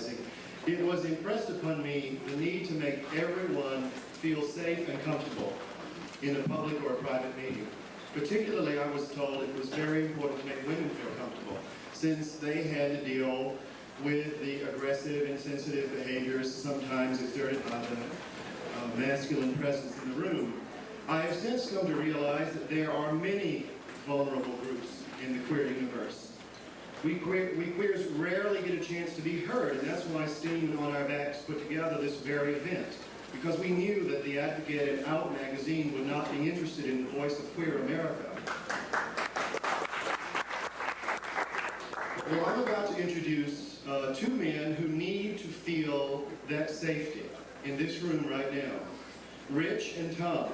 organizing, it was impressed upon me the need to make everyone feel safe and comfortable in a public or a private meeting. Particularly, I was told it was very important to make women feel comfortable, since they had to deal with the aggressive, insensitive behaviors sometimes exerted by the masculine presence in the room. I have since come to realize that there are many vulnerable groups in the queer universe. We queers rarely get a chance to be heard, and that's why Steam and On Our Backs put together this very event, because we knew that the Advocate and Out magazine would not be interested in the voice of queer America. Well, I'm about to introduce two men who need to feel that safety in this room right now. Rich and Tom.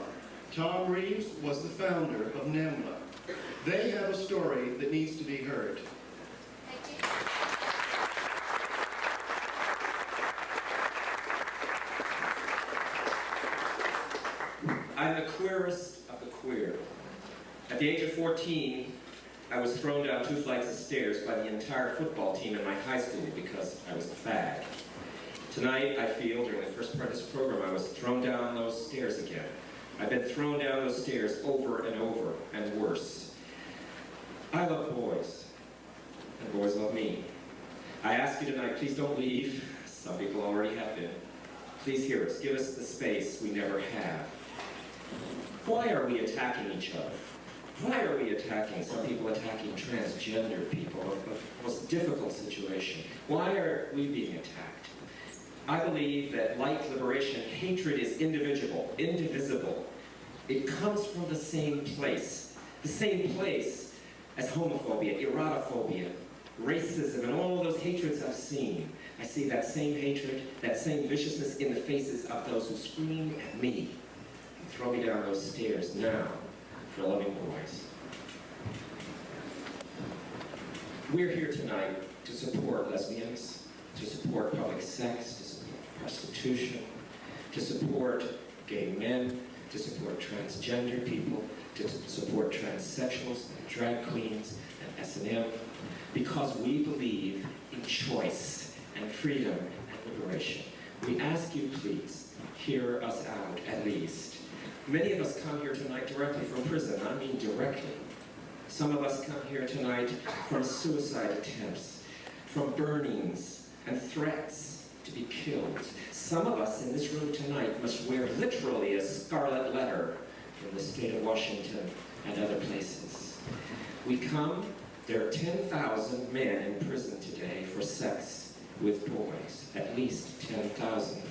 Tom Reeves was the founder of NAMBLA. They have a story that needs to be heard. Thank you. I'm the queerest of the queer. At the age of 14, I was thrown down 2 flights of stairs by the entire football team in my high school because I was a fag. Tonight, I feel, during the first part of this program, I was thrown down those stairs again. I've been thrown down those stairs over and over, and worse. I love boys, and boys love me. I ask you tonight, please don't leave. Some people already have been. Please hear us. Give us the space we never have. Why are we attacking each other? Why are we attacking, some people attacking transgender people, a most difficult situation? Why are we being attacked? I believe that, like liberation, hatred is indivisible. It comes from the same place as homophobia, erotophobia, racism, and all those hatreds I've seen. I see that same hatred, that same viciousness in the faces of those who scream at me and throw me down those stairs now for loving boys. We're here tonight to support lesbians, to support public sex, to support prostitution, to support gay men, to support transgender people, to support transsexuals, and drag queens, and S&M, because we believe in choice and freedom and liberation. We ask you, please, hear us out at least. Many of us come here tonight directly from prison. I mean directly. Some of us come here tonight from suicide attempts, from burnings and threats to be killed. Some of us in this room tonight must wear literally a scarlet letter from the state of Washington and other places. We come, there are 10,000 men in prison today for sex with boys, at least 10,000.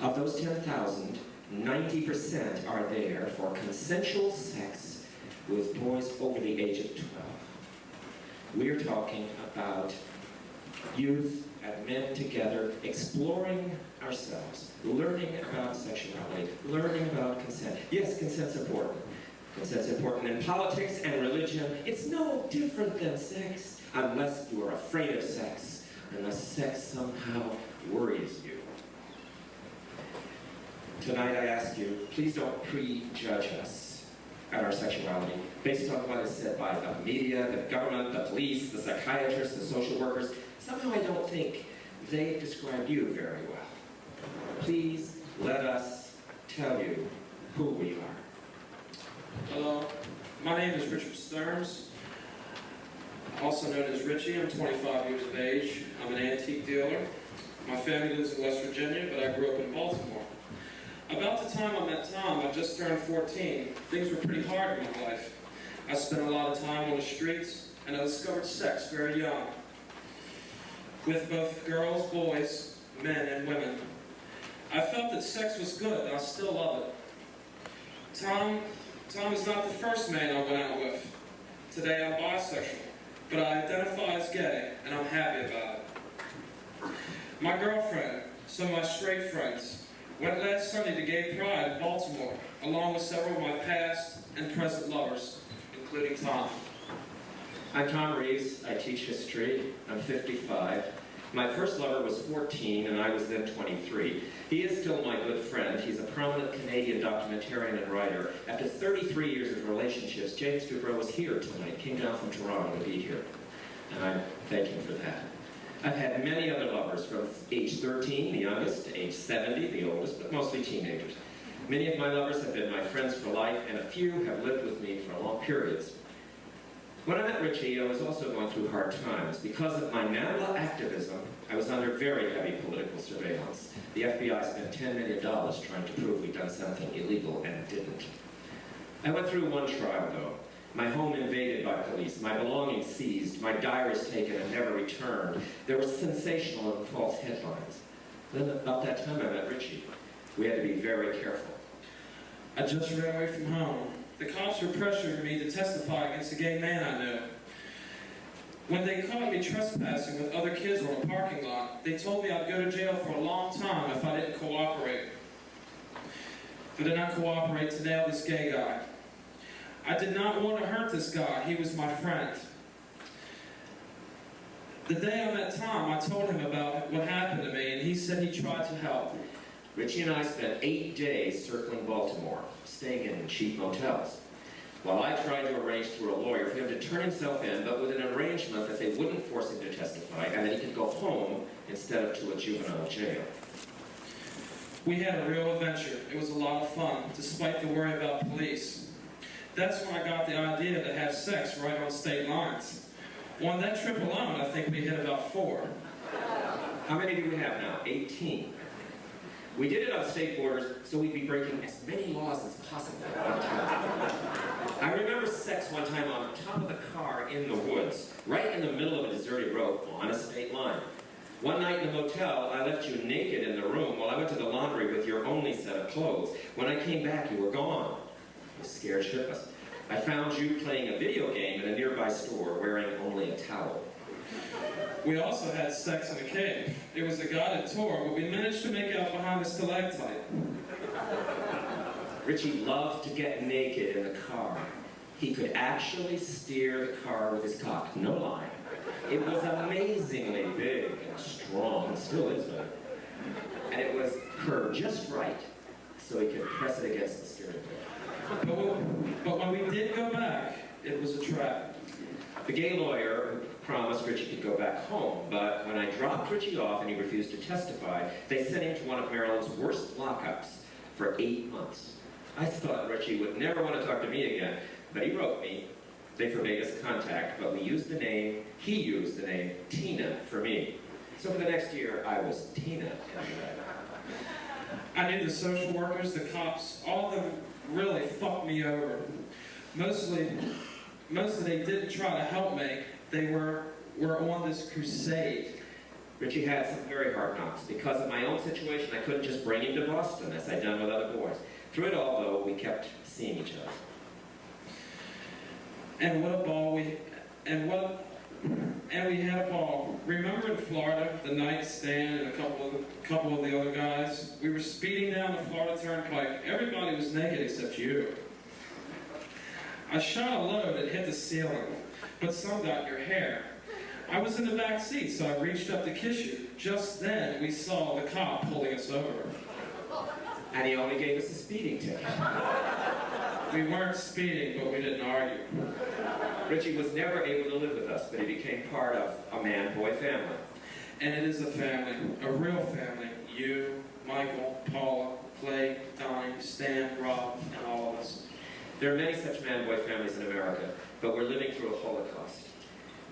Of those 10,000, 90% are there for consensual sex with boys over the age of 12. We're talking about youth and men together exploring ourselves, learning about sexuality, learning about consent. Yes, consent's important. Consent's important in politics and religion. It's no different than sex, unless you are afraid of sex, unless sex somehow worries you. Tonight I ask you, please don't prejudge us at our sexuality based on what is said by the media, the government, the police, the psychiatrists, the social workers. Somehow I don't think they describe you very well. Please let us tell you who we are. Hello, my name is Richard Stearns, also known as Richie. I'm 25 years of age. I'm an antique dealer. My family lives in West Virginia, but I grew up in Baltimore. About the time I met Tom, I just turned 14. Things were pretty hard in my life. I spent a lot of time on the streets, and I discovered sex very young, with both girls, boys, men, and women. I felt that sex was good, and I still love it. Tom is not the first man I went out with. Today I'm bisexual, but I identify as gay, and I'm happy about it. My girlfriend, some of my straight friends, went last Sunday to Gay Pride in Baltimore, along with several of my past and present lovers, including Tom. I'm Tom Reeves. I teach history. I'm 55. My first lover was 14, and I was then 23. He is still my good friend. He's a prominent Canadian documentarian and writer. After 33 years of relationships, James Dubrow was here tonight, came down from Toronto to be here, and I thank him for that. I've had many other lovers from age 13, the youngest, to age 70, the oldest, but mostly teenagers. Many of my lovers have been my friends for life, and a few have lived with me for long periods. When I met Richie, I was also going through hard times. Because of my NAMBLA activism, I was under very heavy political surveillance. The FBI spent $10 million trying to prove we'd done something illegal and didn't. I went through one trial, though. My home invaded by police, my belongings seized, my diaries taken and never returned. There were sensational and false headlines. Then about that time I met Richie. We had to be very careful. I just ran away from home. The cops were pressuring me to testify against a gay man I knew. When they caught me trespassing with other kids on a parking lot, they told me I'd go to jail for a long time if I didn't cooperate. I did not cooperate to nail this gay guy. I did not want to hurt this guy. He was my friend. The day I met Tom, I told him about what happened to me, and he said he tried to help. Richie and I spent 8 days circling Baltimore, staying in cheap motels, while I tried to arrange through a lawyer for him to turn himself in, but with an arrangement that they wouldn't force him to testify and that he could go home instead of to a juvenile jail. We had a real adventure. It was a lot of fun, despite the worry about police. That's when I got the idea to have sex right on state lines. On that trip alone, I think we hit about 4. How many do we have now? 18. We did it on state borders, so we'd be breaking as many laws as possible at one time. I remember sex one time on top of the car in the woods, right in the middle of a deserted road on a state line. One night in the motel, I left you naked in the room while I went to the laundry with your only set of clothes. When I came back, you were gone. I was scared shitless. I found you playing a video game in a nearby store wearing only a towel. We also had sex in a cave. It was a guided tour, but we managed to make out behind a stalactite. Richie loved to get naked in the car. He could actually steer the car with his cock, no lie. It was amazingly big and strong, and still is big. And it was curved just right, so he could press it against the steering wheel. But when we did go back, it was a trap. The gay lawyer promised Richie could go back home, but when I dropped Richie off and he refused to testify, they sent him to one of Maryland's worst lockups for 8 months. I thought Richie would never want to talk to me again, but he wrote me. They forbade us contact, but he used the name Tina for me. So for the next year, I was Tina. I knew the social workers, the cops, all of them really fucked me over. Mostly they didn't try to help me. They were on this crusade. Richie had some very hard knocks. Because of my own situation, I couldn't just bring him to Boston, as I'd done with other boys. Through it all, though, we kept seeing each other. And what a ball we had a ball. Remember in Florida, the night Stan and a couple of the other guys? We were speeding down the Florida Turnpike. Everybody was naked except you. I shot a load that hit the ceiling, but some got your hair. I was in the back seat, so I reached up to kiss you. Just then, we saw the cop pulling us over. And he only gave us a speeding ticket. We weren't speeding, but we didn't argue. Richie was never able to live with us, but he became part of a man-boy family. And it is a family, a real family. You, Michael, Paula, Clay, Donnie, Stan, Rob, and all of us. There are many such man-boy families in America, but we're living through a Holocaust.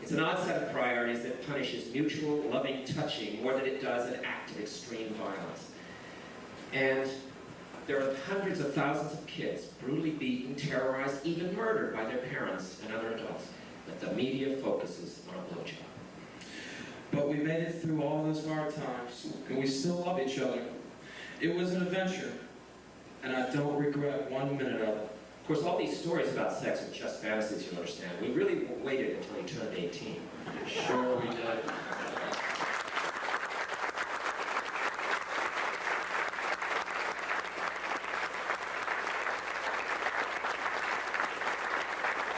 It's an odd set of priorities that punishes mutual, loving touching more than it does an act of extreme violence. And there are hundreds of thousands of kids brutally beaten, terrorized, even murdered by their parents and other adults. But the media focuses on a blowjob. But we made it through all those hard times, and we still love each other. It was an adventure, and I don't regret 1 minute of it. Of course, all these stories about sex are just fantasies, you understand. We really waited until he turned 18. Sure we did.